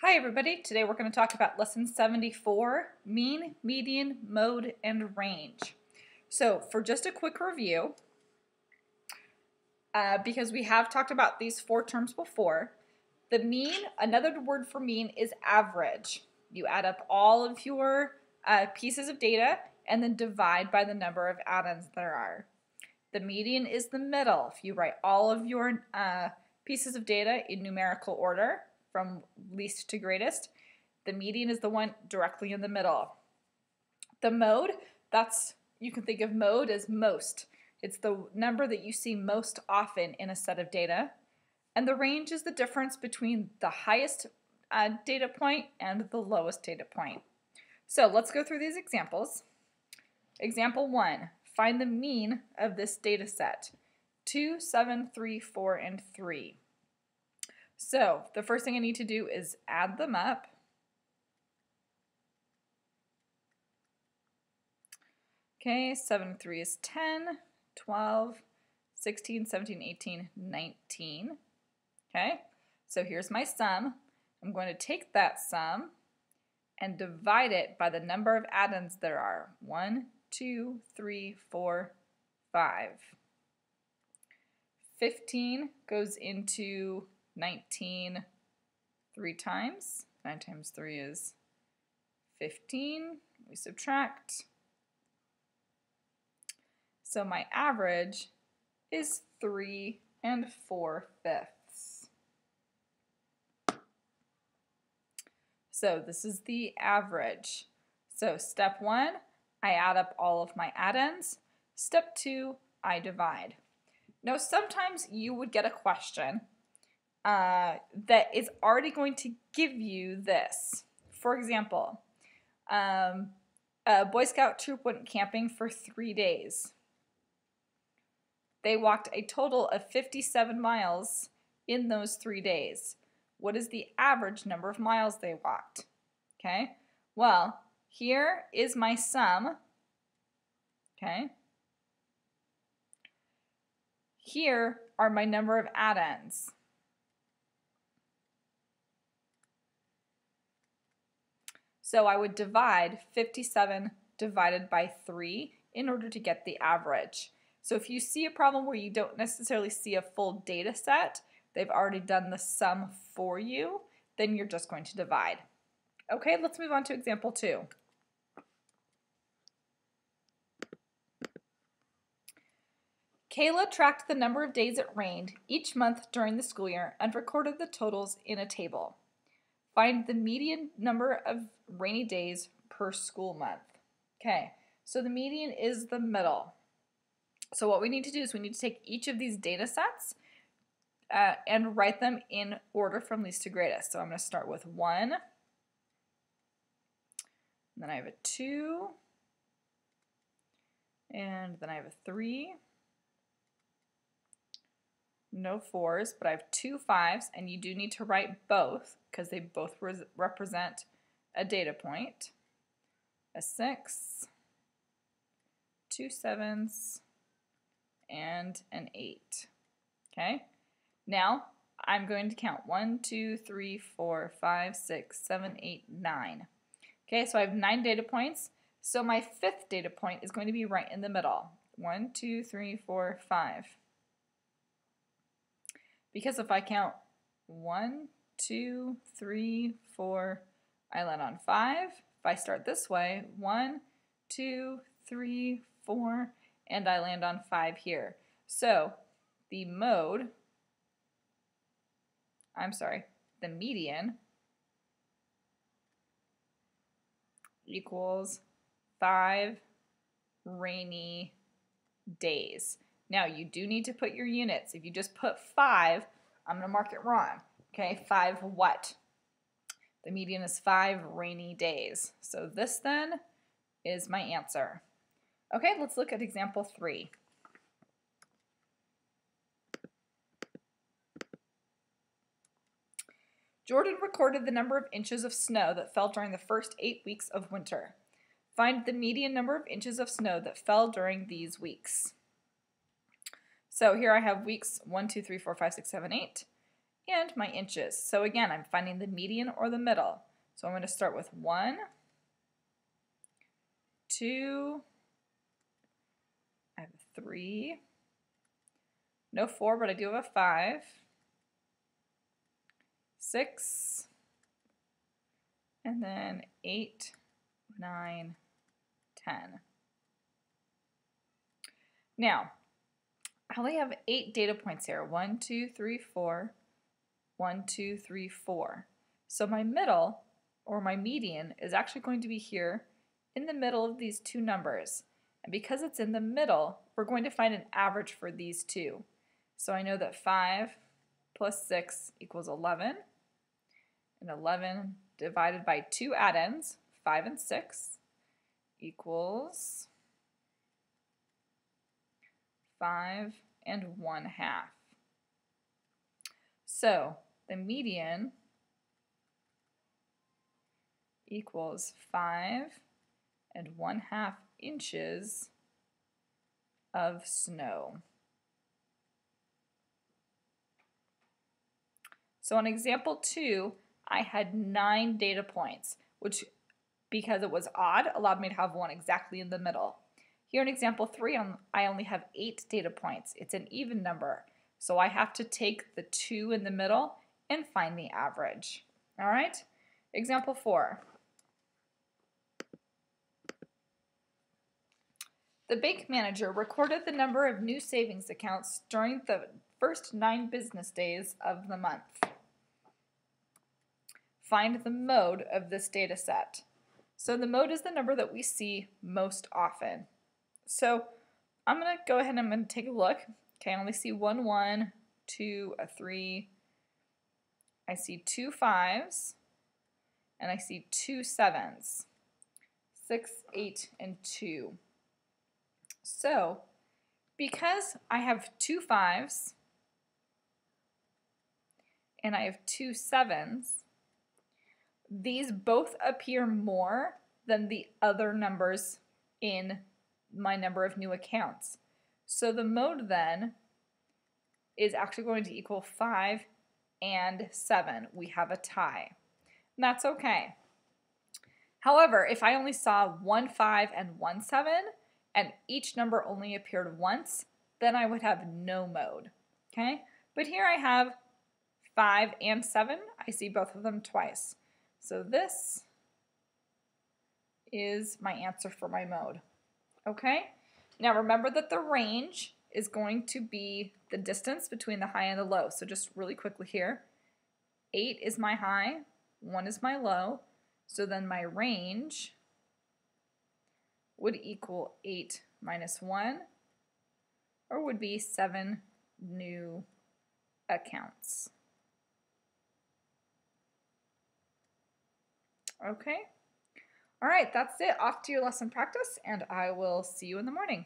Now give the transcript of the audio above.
Hi everybody, today we're going to talk about lesson 74, mean, median, mode, and range. So for just a quick review, because we have talked about these four terms before, the mean, another word for mean is average. You add up all of your pieces of data and then divide by the number of add-ins there are. The median is the middle. If you write all of your pieces of data in numerical order, from least to greatest, the median is the one directly in the middle. The mode, you can think of mode as most. It's the number that you see most often in a set of data. And the range is the difference between the highest data point and the lowest data point. So let's go through these examples. Example 1, find the mean of this data set. 2, 7, 3, 4, and 3. So the first thing I need to do is add them up. Okay, 7 and 3 is 10, 12, 16, 17, 18, 19. Okay, so here's my sum. I'm going to take that sum and divide it by the number of add-ins there are. 1, 2, 3, 4, 5. 15 goes into 19 3 times. 9 times 3 is 15. We subtract. So my average is 3 4/5. So this is the average. So step 1, I add up all of my add-ins. Step 2, I divide. Now sometimes you would get a question that is already going to give you this. For example, a Boy Scout troop went camping for 3 days. They walked a total of 57 miles in those 3 days. What is the average number of miles they walked? Okay, well, here is my sum. Okay, here are my number of add-ins. So I would divide 57 divided by 3 in order to get the average. So if you see a problem where you don't necessarily see a full data set, they've already done the sum for you, then you're just going to divide. Okay, let's move on to example 2. Kayla tracked the number of days it rained each month during the school year and recorded the totals in a table. Find the median number of rainy days per school month. Okay, so the median is the middle. So what we need to do is we need to take each of these data sets and write them in order from least to greatest. So I'm going to start with 1, and then I have a 2, and then I have a 3. No 4s, but I have 2 5s, and you do need to write both because they both represent a data point. A 6, 2 7s, and an 8. Okay, now I'm going to count 1, 2, 3, 4, 5, 6, 7, 8, 9. Okay, so I have 9 data points. So my 5th data point is going to be right in the middle. 1, 2, 3, 4, 5. Because if I count 1, 2, 3, 4, I land on 5. If I start this way, 1, 2, 3, 4, and I land on 5 here. So the median equals 5 rainy days. Now you do need to put your units. If you just put 5, I'm going to mark it wrong. Okay, 5 what? The median is 5 rainy days. So this then is my answer. Okay, let's look at example 3. Jordan recorded the number of inches of snow that fell during the first 8 weeks of winter. Find the median number of inches of snow that fell during these weeks. So here I have weeks 1, 2, 3, 4, 5, 6, 7, 8. and my inches. So again, I'm finding the median or the middle. So I'm going to start with 1, 2, I have a 3, no 4, but I do have a 5, 6, and then 8, 9, 10. Now, I only have 8 data points here. 1, 2, 3, 4, 1, 2, 3, 4. So my middle, or my median, is actually going to be here in the middle of these two numbers. And because it's in the middle, we're going to find an average for these two. So I know that 5 plus 6 equals 11. And 11 divided by 2 addends, 5 and 6, equals 5 and 1/2. So the median equals 5 and 1/2 inches of snow. So in example 2, I had 9 data points, which, because it was odd, allowed me to have one exactly in the middle. Here in example 3, I only have 8 data points. It's an even number, so I have to take the 2 in the middle and find the average. All right? Example 4. The bank manager recorded the number of new savings accounts during the first 9 business days of the month. Find the mode of this data set. So the mode is the number that we see most often. So I'm going to go ahead and I'm going to take a look. Okay, I only see 1 1, 2, a 3. I see 2 5s, and I see 2 7s. 6, 8, and 2. So because I have 2 5s and I have 2 7s, these both appear more than the other numbers in my number of new accounts. So the mode then is actually going to equal 5 and 7. We have a tie. And that's okay. However, if I only saw 1 5 and 1 7, and each number only appeared once, then I would have no mode. Okay? But here I have 5 and 7. I see both of them twice. So this is my answer for my mode. Okay? Now remember that the range is going to be the distance between the high and the low. So just really quickly here, 8 is my high, 1 is my low. So then my range would equal 8 minus 1, or would be 7 new accounts. Okay? All right, that's it. Off to your lesson practice, and I will see you in the morning.